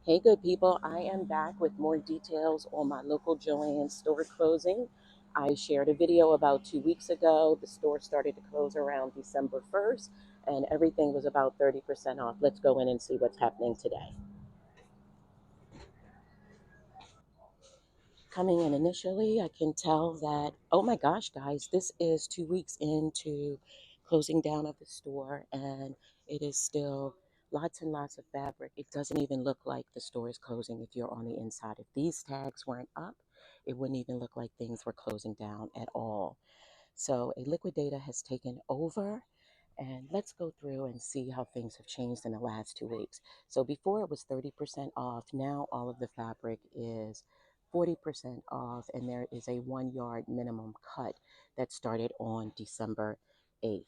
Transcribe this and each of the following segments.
Hey, good people. I am back with more details on my local Joann store closing. I shared a video about 2 weeks ago. The store started to close around December 1st, and everything was about 30% off. Let's go in and see what's happening today. Coming in initially, I can tell that, oh my gosh, guys, this is 2 weeks into closing down of the store, and it is still lots and lots of fabric. It doesn't even look like the store is closing if you're on the inside. If these tags weren't up, it wouldn't even look like things were closing down at all. So a liquidator has taken over, and let's go through and see how things have changed in the last 2 weeks. So before it was 30% off, now all of the fabric is 40% off, and there is a 1 yard minimum cut that started on December 8th.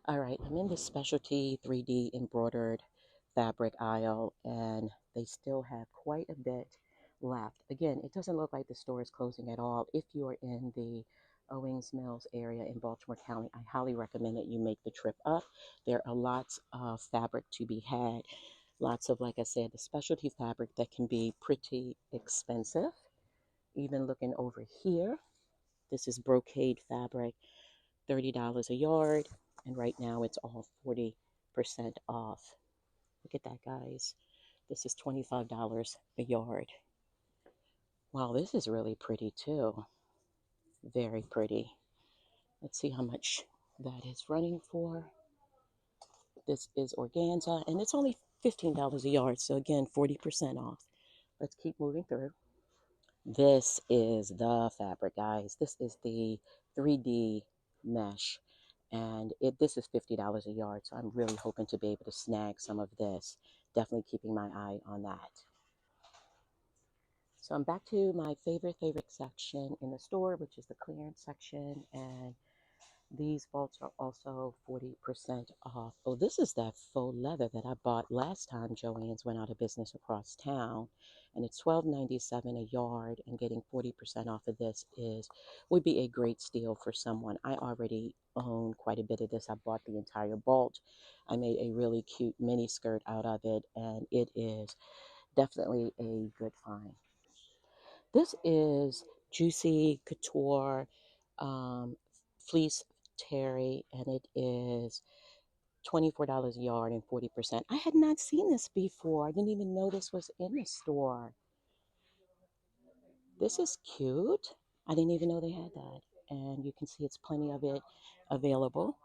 All right, I'm in the specialty 3D embroidered fabric aisle, and they still have quite a bit left. Again, it doesn't look like the store is closing at all. If you're in the Owings Mills area in Baltimore County, I highly recommend that you make the trip up. There are lots of fabric to be had. Lots of, like I said, the specialty fabric that can be pretty expensive. Even looking over here, this is brocade fabric, $30 a yard, and right now it's all 40% off. Look at that, guys. This is $25 a yard. Wow, this is really pretty too. Very pretty. Let's see how much that is running for. This is organza, and it's only $15 a yard, so again, 40% off. Let's keep moving through. This is the fabric, guys. This is the 3D mesh, and this is $50 a yard, so I'm really hoping to be able to snag some of this. Definitely keeping my eye on that. So I'm back to my favorite section in the store, which is the clearance section, and these vaults are also 40% off. Oh, this is that faux leather that I bought last time Joann's went out of business across town. And it's $12.97 a yard, and getting 40% off of this would be a great steal for someone. I already own quite a bit of this. I bought the entire vault. I made a really cute mini skirt out of it, and it is definitely a good find. This is Juicy Couture um, Fleece Terry, and it is $24 a yard and 40%. I had not seen this before. I didn't even know this was in the store. This is cute. I didn't even know they had that. And you can see it's plenty of it available.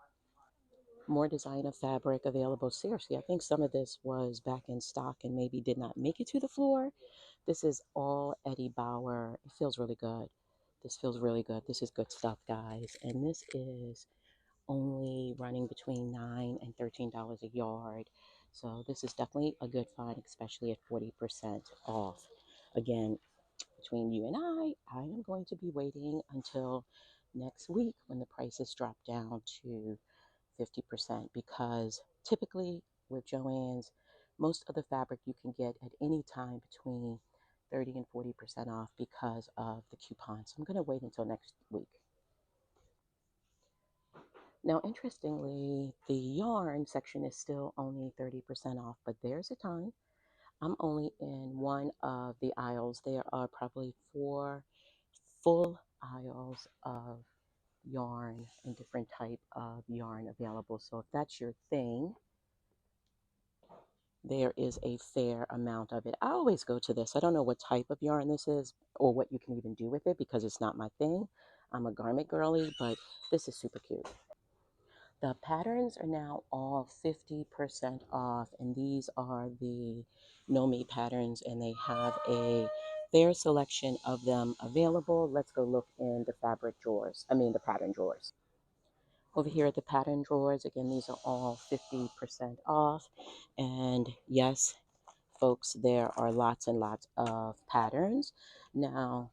More designer fabric available. Seriously, I think some of this was back in stock and maybe did not make it to the floor. This is all Eddie Bauer. It feels really good. This feels really good. This is good stuff, guys. And this is only running between $9 and $13 a yard. So this is definitely a good find, especially at 40% off. Again, between you and I am going to be waiting until next week when the prices drop down to 50%, because typically with Joann's, most of the fabric you can get at any time between 30 and 40% off because of the coupons. So I'm going to wait until next week. Now, interestingly, the yarn section is still only 30% off, but there's a time. I'm only in one of the aisles. There are probably 4 full aisles of yarn and different type of yarn available. So if that's your thing, there is a fair amount of it. I always go to this. I don't know what type of yarn this is or what you can even do with it because it's not my thing. I'm a garment girly, but this is super cute. The patterns are now all 50% off, and these are the No-Me patterns, and they have a fair selection of them available. Let's go look in the fabric drawers. I mean, the pattern drawers. Over here at the pattern drawers, again, these are all 50% off. And yes, folks, there are lots and lots of patterns. Now,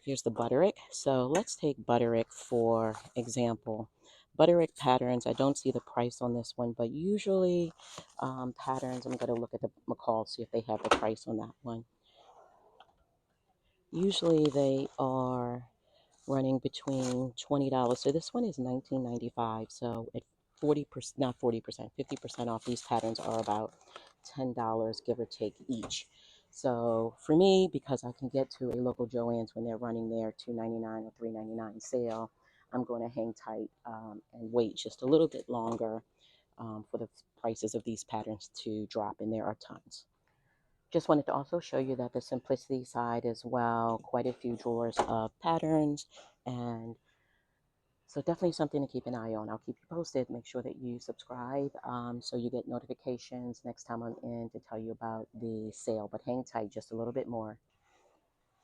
here's the Butterick. So let's take Butterick for example. Butterick patterns, I don't see the price on this one, but usually patterns, I'm going to look at the McCall, see if they have the price on that one. Usually they are running between $20. So this one is $19.95. So at 40%, not 40%, 50% off, these patterns are about $10, give or take, each. So for me, because I can get to a local Joann's when they're running their $2.99 or $3.99 sale, I'm going to hang tight and wait just a little bit longer for the prices of these patterns to drop, and there are tons. Just wanted to also show you that the simplicity side as well, quite a few drawers of patterns, and so definitely something to keep an eye on. I'll keep you posted. Make sure that you subscribe so you get notifications next time I'm in to tell you about the sale, but hang tight just a little bit more.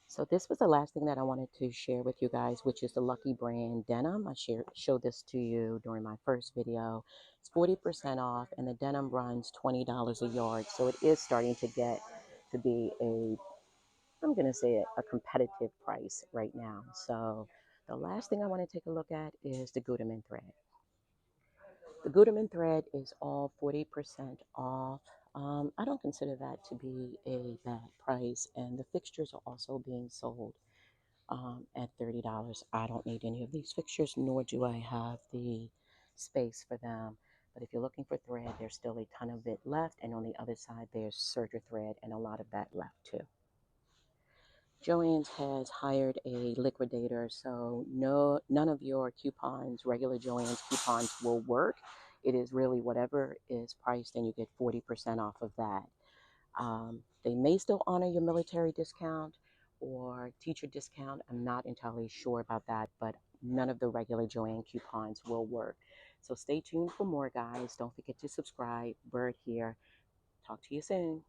So this was the last thing that I wanted to share with you guys, which is the Lucky Brand Denim. I showed this to you during my first video. It's 40% off, and the denim runs $20 a yard. So it is starting to get to be I'm going to say a competitive price right now. So the last thing I want to take a look at is the Gutermann thread. The Gutermann thread is all 40% off. I don't consider that to be a bad price, and the fixtures are also being sold at $30. I don't need any of these fixtures, nor do I have the space for them. But if you're looking for thread, there's still a ton of it left, and on the other side, there's serger thread and a lot of that left too. Joann's has hired a liquidator, so none of your coupons, regular Joann's coupons, will work. It is really whatever is priced, and you get 40% off of that. They may still honor your military discount or teacher discount. I'm not entirely sure about that, but none of the regular Joann coupons will work. So stay tuned for more, guys. Don't forget to subscribe. Bird here. Talk to you soon.